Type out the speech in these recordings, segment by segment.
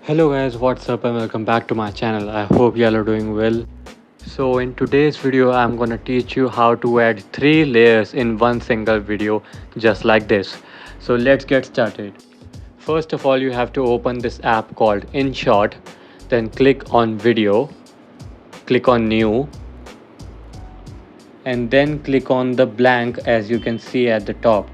Hello guys, what's up and welcome back to my channel. I hope y'all are doing well. So in today's video I'm gonna teach you how to add 3 layers in one single video just like this. So let's get started. First of all, you have to open this app called Inshot, then click on video, click on new, and then click on the blank as you can see at the top.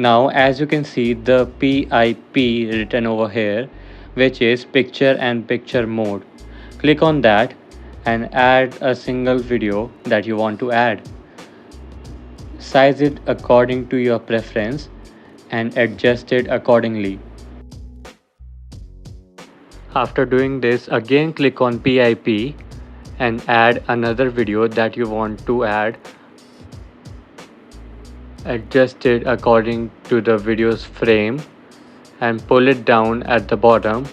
Now as you can see the PIP written over here, which is picture and picture mode. Click on that and add a single video that you want to add. Size it according to your preference and adjust it accordingly. After doing this, again click on PIP and add another video that you want to add. Adjust it according to the video's frame and pull it down at the bottom,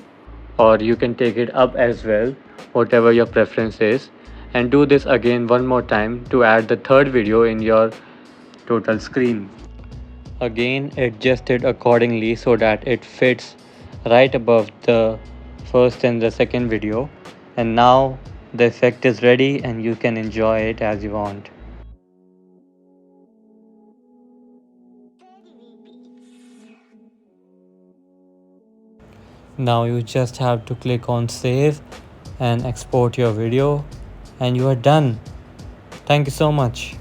or you can take it up as well, whatever your preference is, and do this again one more time to add the third video in your total screen. Again adjust it accordingly so that it fits right above the first and the second video, and now the effect is ready and you can enjoy it as you want. Now you just have to click on save and export your video and you are done. Thank you so much.